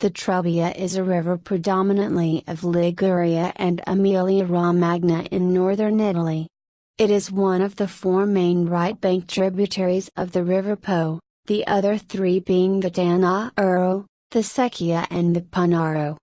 The Trebbia is a river predominantly of Liguria and Emilia-Romagna in northern Italy. It is one of the four main right-bank tributaries of the River Po, the other three being the Tanaro, the Secchia and the Panaro.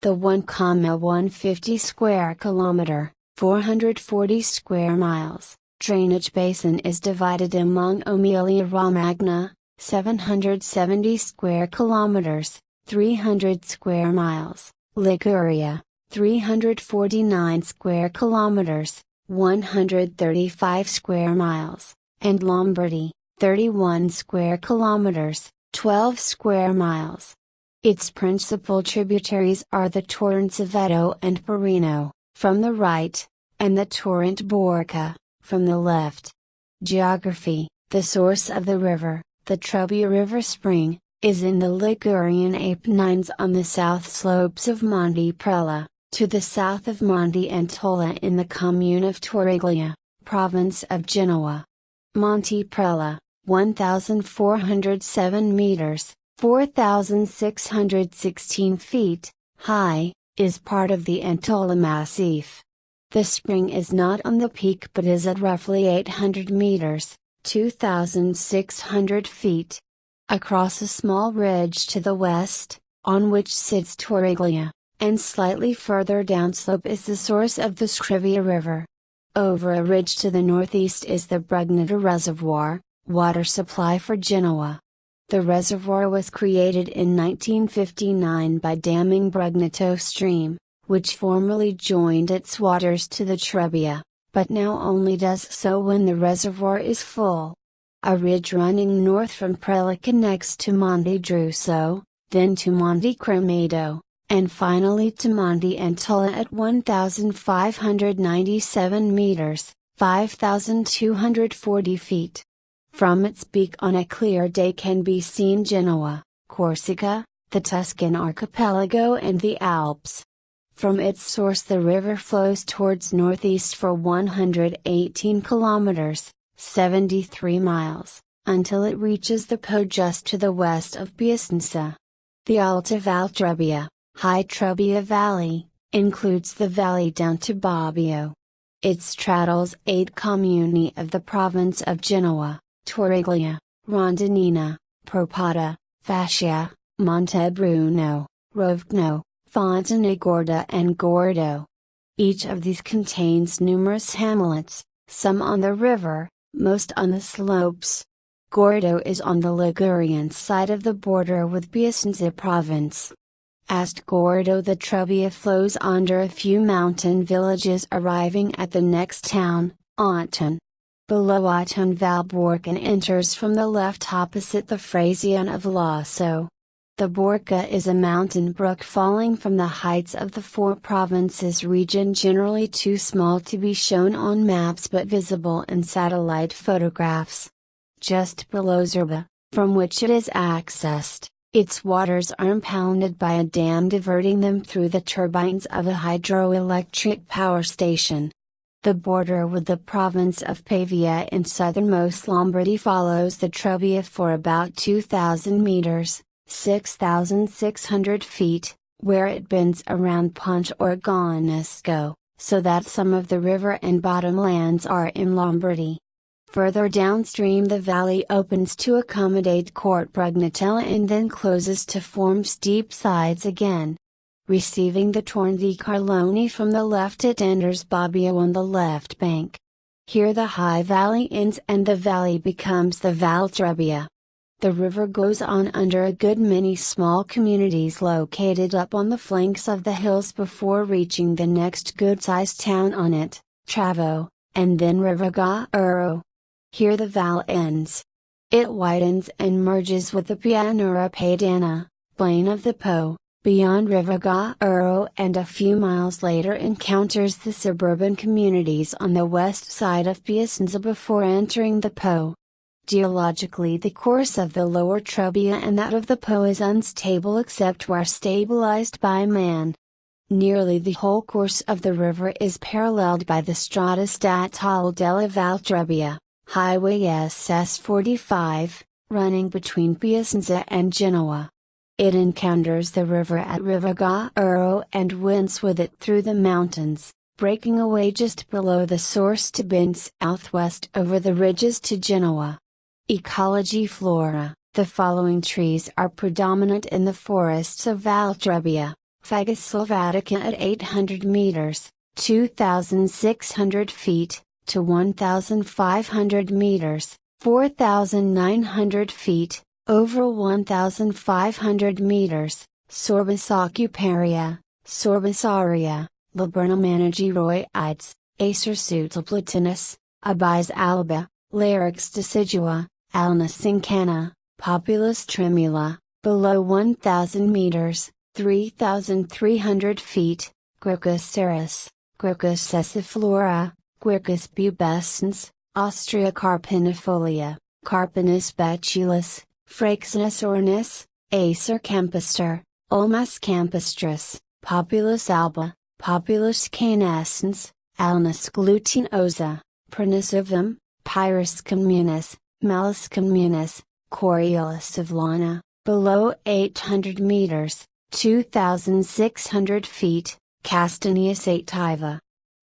The 1,150 square kilometer, 440 square miles, drainage basin is divided among Emilia-Romagna, 770 square kilometers, 300 square miles, Liguria, 349 square kilometers, 135 square miles, and Lombardy, 31 square kilometers, 12 square miles. Its principal tributaries are the torrents Aveto and Parino, from the right, and the torrent Borca, from the left. Geography: the source of the river, the Trebbia River Spring, is in the Ligurian Apennines on the south slopes of Monte Prella, to the south of Monte Antola in the commune of Torriglia, province of Genoa. Monte Prella, 1,407 meters, 4,616 feet, high, is part of the Antola Massif. The spring is not on the peak but is at roughly 800 meters, 2,600 feet. Across a small ridge to the west, on which sits Torriglia, and slightly further downslope is the source of the Trebbia River. Over a ridge to the northeast is the Brugnetta Reservoir, water supply for Genoa. The reservoir was created in 1959 by damming Brugneto stream, which formerly joined its waters to the Trebbia, but now only does so when the reservoir is full. A ridge running north from Prella connects to Monte Druso, then to Monte Cremedo, and finally to Monte Antola at 1,597 meters, 5,240 feet. From its peak on a clear day can be seen Genoa, Corsica, the Tuscan archipelago and the Alps. From its source the river flows towards northeast for 118 kilometers, 73 miles, until it reaches the Po just to the west of Piacenza. The Alta Val Trebbia, High Trebbia Valley, includes the valley down to Bobbio. It straddles 8 comuni of the province of Genoa: Torriglia, Rondinina, Propata, Fascia, Montebruno, Rovigno, Fontenagorda and Gordo. Each of these contains numerous hamlets, some on the river, most on the slopes. Gordo is on the Ligurian side of the border with Piacenza province. Past Gordo the Trebbia flows under a few mountain villages arriving at the next town, Autun. Below Autun Valborca enters from the left opposite the Frazione of Lasso. The Borca is a mountain brook falling from the heights of the four provinces region, generally too small to be shown on maps but visible in satellite photographs. Just below Zerba, from which it is accessed, its waters are impounded by a dam diverting them through the turbines of a hydroelectric power station. The border with the province of Pavia in southernmost Lombardy follows the Trebbia for about 2,000 meters. 6,600 feet, where it bends around Ponte Orgonesco, so that some of the river and bottomlands are in Lombardy. Further downstream the valley opens to accommodate Corte Brugnetella and then closes to form steep sides again. Receiving the Torrent di Carlone from the left, it enters Bobbio on the left bank. Here the high valley ends and the valley becomes the Val Trebbia. The river goes on under a good many small communities located up on the flanks of the hills before reaching the next good-sized town on it, Travo, and then Rivagaro. Here the Val ends. It widens and merges with the Pianura Padana, plain of the Po, beyond Rivagaro, and a few miles later encounters the suburban communities on the west side of Piacenza before entering the Po. Geologically, the course of the lower Trebbia and that of the Po is unstable except where stabilized by man. Nearly the whole course of the river is paralleled by the Strada Statale della Val Trebbia, Highway SS45, running between Piacenza and Genoa. It encounters the river at Rivagaro and winds with it through the mountains, breaking away just below the source to bend southwest over the ridges to Genoa. Ecology. Flora. The following trees are predominant in the forests of Val Trebbia: Fagus sylvatica at 800 meters, 2,600 feet, to 1,500 meters, 4,900 feet, over 1,500 meters, Sorbus ocuparia, Sorbus aurea, Laburnum anageroides, Acer sutilplatinus, Abis alba, Larix decidua, Alnus incana, Populus tremula, below 1,000 meters, 3,300 feet, Quercus cerus, Quercus sessiflora, Quercus pubescens, Austria carpinifolia, Carpinus baculus, Fraxinus ornis, Acer campestre, Ulmus campestris, Populus alba, Populus canescens, Alnus glutinosa, Prunus ovum, Pyrus communis, Malus communis, Coriolus savlana, below 800 meters, 2,600 feet, Castaneus aetiva.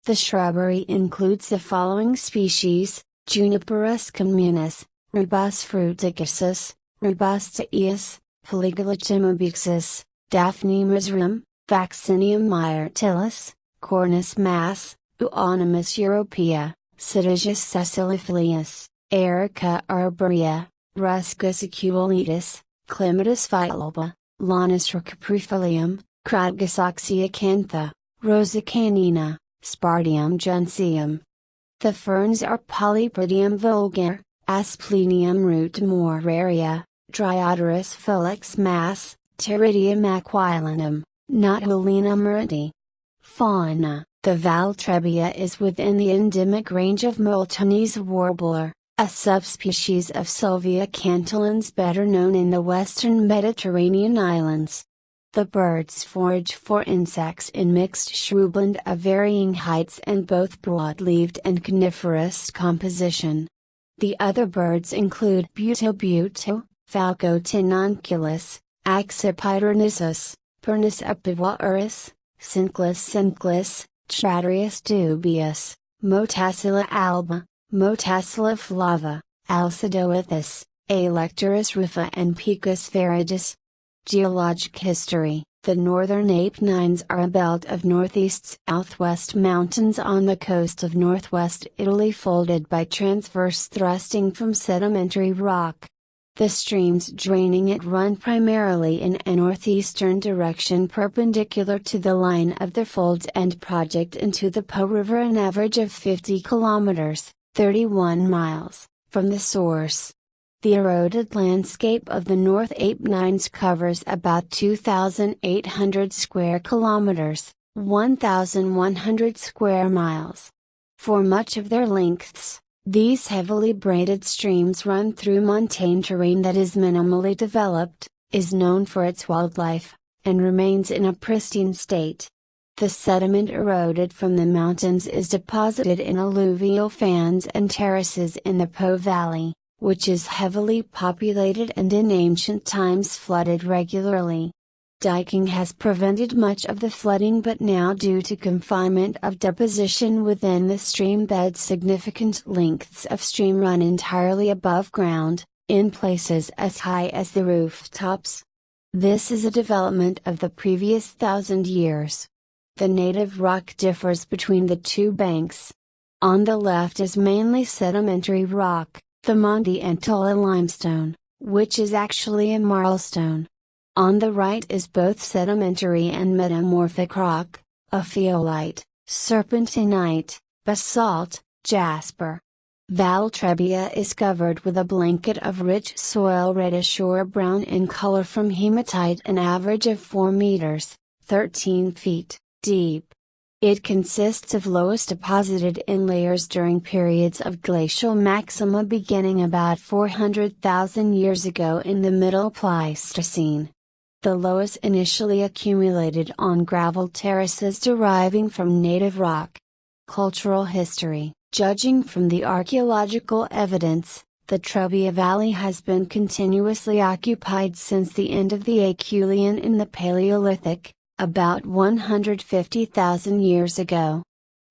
The shrubbery includes the following species: Juniperus communis, Rubus fruticosus, Rubus taeus, Polygolytum obexus, Daphne misrum, Vaccinium myrtillus, Cornus mas, Euonymus europea, Psittaceus sessilifolius, Erica arborea, Ruscus aculeatus, Clematis viola, Lanus rocaprifolium, Cratagus oxyacantha, Rosa canina, Spartium gentium. The ferns are Polypodium vulgare, Asplenium rutamoraria, Dryodorus felix mas, Pteridium aquilinum, Notulina murti. Fauna. The Val Trebbia is within the endemic range of Maltese warbler, a subspecies of Sylvia cantillans better known in the western Mediterranean islands. The birds forage for insects in mixed shrubland of varying heights and both broad-leaved and coniferous composition. The other birds include Buto, Falco tinunculus, Accipiter, Pernus epivaurus, Cinclus, Tratarius dubius, Motacilla alba, Motacilla flava, Alcidoithus, Alecturus rufa and Picus viridis. Geologic history. The northern Apennines are a belt of northeast-southwest mountains on the coast of northwest Italy folded by transverse thrusting from sedimentary rock. The streams draining it run primarily in a northeastern direction perpendicular to the line of the folds and project into the Po River an average of 50 kilometers, 31 miles, from the source. The eroded landscape of the North Apennines covers about 2,800 square kilometers, 1,100 square miles. For much of their lengths, these heavily braided streams run through montane terrain that is minimally developed, is known for its wildlife, and remains in a pristine state. The sediment eroded from the mountains is deposited in alluvial fans and terraces in the Po Valley, which is heavily populated and in ancient times flooded regularly. Diking has prevented much of the flooding, but now due to confinement of deposition within the stream bed, significant lengths of stream run entirely above ground, in places as high as the rooftops. This is a development of the previous 1,000 years. The native rock differs between the two banks. On the left is mainly sedimentary rock, the Monte Antola limestone, which is actually a marlstone. On the right is both sedimentary and metamorphic rock, ophiolite, serpentinite, basalt, jasper. Val Trebbia is covered with a blanket of rich soil, reddish or brown in color from hematite, an average of 4 meters, 13 feet, deep. It consists of loess deposited in layers during periods of glacial maxima beginning about 400,000 years ago in the Middle Pleistocene. The loess initially accumulated on gravel terraces deriving from native rock. Cultural history. Judging from the archaeological evidence, the Trebbia Valley has been continuously occupied since the end of the Acheulean in the Paleolithic, about 150,000 years ago.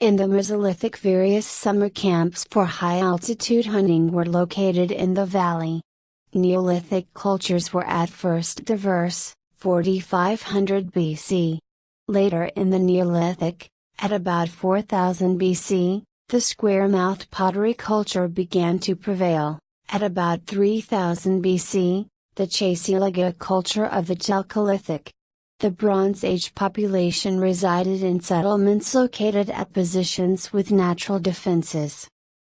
In the Mesolithic, various summer camps for high-altitude hunting were located in the valley. Neolithic cultures were at first diverse, 4500 BC. Later in the Neolithic, at about 4000 BC, the square-mouthed pottery culture began to prevail. At about 3000 BC, the Chasilaga culture of the Chalcolithic. The Bronze Age population resided in settlements located at positions with natural defenses.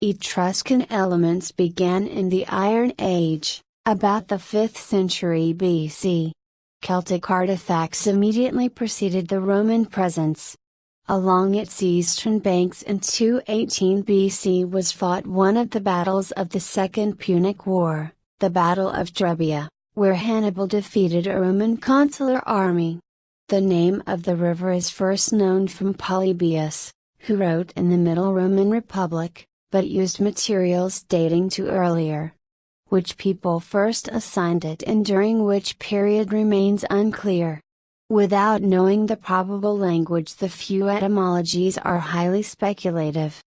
Etruscan elements began in the Iron Age, about the 5th century BC. Celtic artifacts immediately preceded the Roman presence. Along its eastern banks in 218 BC was fought one of the battles of the Second Punic War, the Battle of Trebbia, where Hannibal defeated a Roman consular army. The name of the river is first known from Polybius, who wrote in the Middle Roman Republic, but used materials dating to earlier. Which people first assigned it and during which period remains unclear. Without knowing the probable language, the few etymologies are highly speculative.